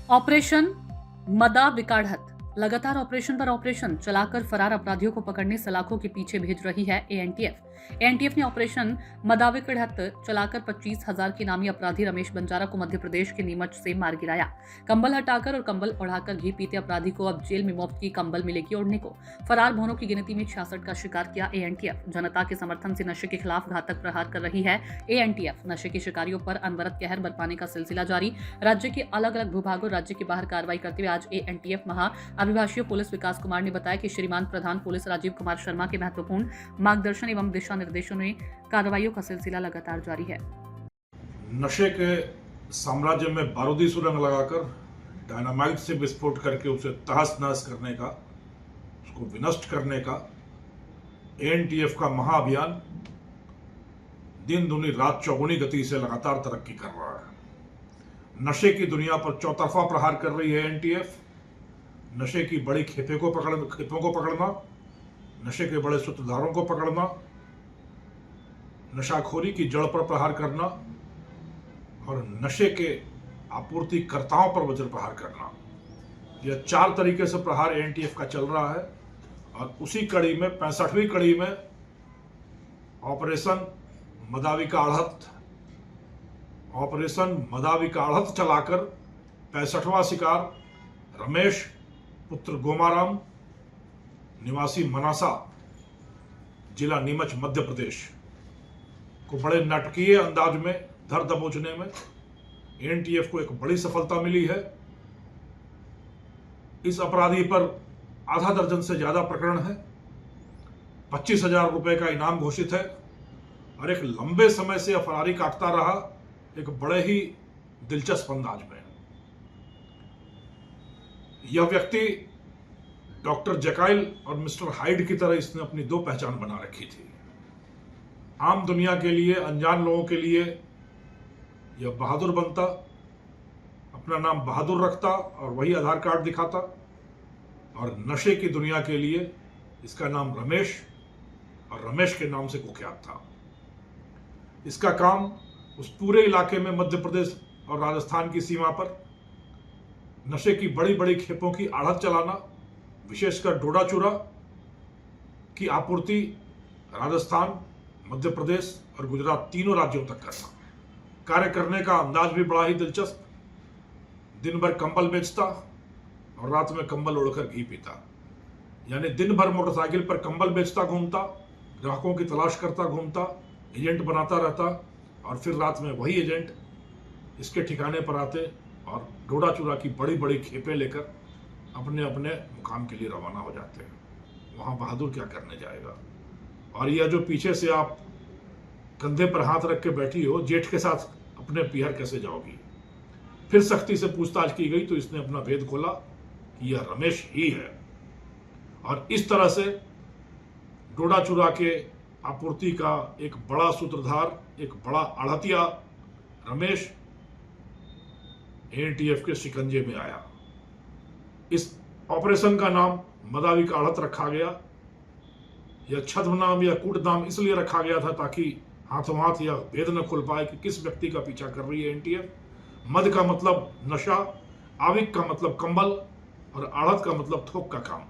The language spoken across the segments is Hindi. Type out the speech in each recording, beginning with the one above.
ऑपरेशन मदा विकाढ़त। लगातार ऑपरेशन पर ऑपरेशन चलाकर फरार अपराधियों को पकड़ने सलाखों के पीछे भेज रही है एएनटीएफ। एएनटीएफ ने ऑपरेशन मदाविकढ़त चलाकर 25,000 के नामी अपराधी रमेश बंजारा को मध्य प्रदेश के नीमच से मार गिराया। कंबल हटाकर और कंबल ओढ़ाकर घी पीते अपराधी को अब जेल में मुफ्त की कंबल मिलेगी ओढ़ने को। फरार भवनों की गिनती में 66 का शिकार किया एएनटीएफ। जनता के समर्थन से नशे के खिलाफ घातक प्रहार कर रही है एएनटीएफ। नशे के शिकारियों पर अनवरत कहर बरपाने का सिलसिला जारी। राज्य के अलग अलग भूभागों राज्य के बाहर कार्रवाई करते हुए आज एएनटीएफ महा अभिभाषक पुलिस विकास कुमार ने बताया कि श्रीमान प्रधान पुलिस राजीव कुमार शर्मा के महत्वपूर्ण मार्गदर्शन एवं दिशा निर्देशों में कार्रवाइयों का सिलसिला लगातार जारी है। नशे के साम्राज्य में बारूदी सुरंग लगाकर डायनामाइट से विस्फोट करके उसे तहस नहस करने का, उसको विनष्ट करने का एएनटीएफ का महाअभियान दिन दूनी रात चौगुनी गति से लगातार तरक्की कर रहा है। नशे की दुनिया पर चौतरफा प्रहार कर रही है एएनटीएफ। नशे की बड़ी खेपों को पकड़ना, नशे के बड़े सूत्रधारों को पकड़ना, नशाखोरी की जड़ पर प्रहार करना और नशे के आपूर्तिकर्ताओं पर वज्र प्रहार करना, यह 4 तरीके से प्रहार एएनटीएफ का चल रहा है। और उसी कड़ी में 65वीं कड़ी में ऑपरेशन मदाविकाढ़त चलाकर 65वां शिकार रमेश पुत्र गोमाराम निवासी मनासा जिला नीमच मध्य प्रदेश को बड़े नाटकीय अंदाज में धर दबोचने में एएनटीएफ को एक बड़ी सफलता मिली है। इस अपराधी पर आधा दर्जन से ज्यादा प्रकरण है। 25,000 रुपए का इनाम घोषित है और एक लंबे समय से फरारी काटता रहा, एक बड़े ही दिलचस्प अंदाज में। यह व्यक्ति डॉक्टर जकाइल और मिस्टर हाइड की तरह इसने अपनी 2 पहचान बना रखी थी। आम दुनिया के लिए, अनजान लोगों के लिए यह बहादुर बनता, अपना नाम बहादुर रखता और वही आधार कार्ड दिखाता, और नशे की दुनिया के लिए इसका नाम रमेश और रमेश के नाम से कुख्यात था। इसका काम उस पूरे इलाके में मध्य प्रदेश और राजस्थान की सीमा पर नशे की बड़ी बड़ी खेपों की आढ़त चलाना, विशेषकर डोडा चूरा की आपूर्ति राजस्थान, मध्य प्रदेश और गुजरात तीनों राज्यों तक करना। कार्य करने का अंदाज भी बड़ा ही दिलचस्प। दिन भर कंबल बेचता और रात में कंबल ओढ़कर घी पीता, यानी दिन भर मोटरसाइकिल पर कंबल बेचता घूमता, ग्राहकों की तलाश करता घूमता, एजेंट बनाता रहता और फिर रात में वही एजेंट इसके ठिकाने पर आते और डोडा चूरा की बड़ी बड़ी खेपें लेकर अपने अपने मुकाम के लिए रवाना हो जाते हैं। वहां बहादुर क्या करने जाएगा। और यह जो पीछे से आप कंधे पर हाथ रख के बैठी हो, जेठ के साथ अपने पीहर कैसे जाओगी। फिर सख्ती से पूछताछ की गई तो इसने अपना भेद खोला कि यह रमेश ही है। और इस तरह से डोडा चूरा के आपूर्ति का एक बड़ा सूत्रधार, एक बड़ा आढ़तिया रमेश एएनटीएफ के शिकंजे में आया। इस ऑपरेशन का नाम मदाविकाढ़त रखा गया। यह छद्म नाम या कूट नाम इसलिए रखा गया था ताकि हाथों हाथ यह भेद न खुल पाए कि किस व्यक्ति का पीछा कर रही है एएनटीएफ। मद का मतलब नशा, आविक का मतलब कंबल और आढ़त का मतलब थोक का काम।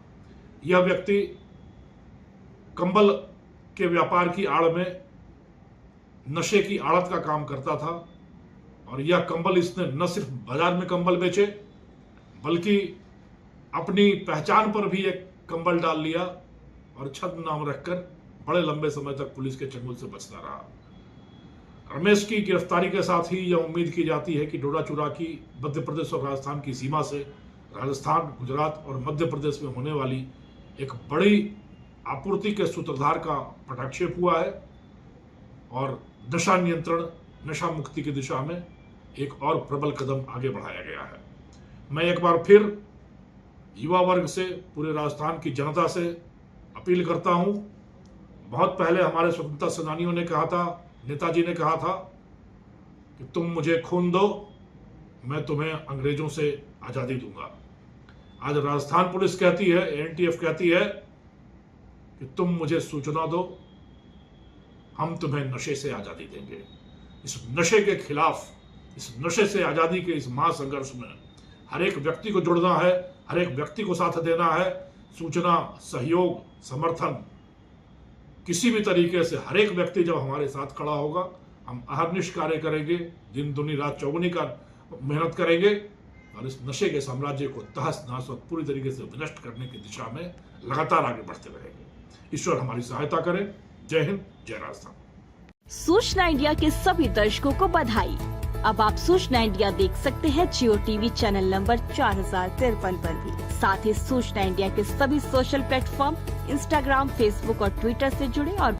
यह व्यक्ति कंबल के व्यापार की आड़ में नशे की आढ़त का काम करता था और यह कंबल इसने न सिर्फ बाजार में कंबल बेचे बल्कि अपनी पहचान पर भी एक कंबल डाल लिया और छद्म नाम रखकर बड़े लंबे समय तक पुलिस के चंगुल से बचता रहा। रमेश की गिरफ्तारी के साथ ही यह उम्मीद की जाती है कि डोडा चूरा की मध्य प्रदेश और राजस्थान की सीमा से राजस्थान, गुजरात और मध्य प्रदेश में होने वाली एक बड़ी आपूर्ति के सूत्रधार का पटाक्षेप हुआ है और नशा नियंत्रण, नशा मुक्ति की दिशा में एक और प्रबल कदम आगे बढ़ाया गया है। मैं एक बार फिर युवा वर्ग से, पूरे राजस्थान की जनता से अपील करता हूं। बहुत पहले हमारे स्वतंत्रता सेनानियों ने कहा था, नेताजी ने कहा था कि तुम मुझे खून दो, मैं तुम्हें अंग्रेजों से आजादी दूंगा। आज राजस्थान पुलिस कहती है, एएनटीएफ कहती है कि तुम मुझे सूचना दो, हम तुम्हें नशे से आजादी देंगे। इस नशे के खिलाफ, इस नशे से आजादी के इस महासंघर्ष में हर एक व्यक्ति को जुड़ना है, हर एक व्यक्ति को साथ देना है। सूचना, सहयोग, समर्थन, किसी भी तरीके से हर एक व्यक्ति जब हमारे साथ खड़ा होगा, हम अहर्निश कार्य करेंगे, दिन दुनी रात चौगुनी का मेहनत करेंगे और इस नशे के साम्राज्य को तहस नहस और पूरी तरीके से विनष्ट करने की दिशा में लगातार आगे बढ़ते रहेंगे। ईश्वर हमारी सहायता करे। जय हिंद, जय राजस्थान। सूचना इंडिया के सभी दर्शकों को बधाई। अब आप सूचना इंडिया देख सकते हैं जियो टीवी चैनल नंबर 4053 पर भी। साथ ही सूचना इंडिया के सभी सोशल प्लेटफॉर्म इंस्टाग्राम, फेसबुक और ट्विटर से जुड़े और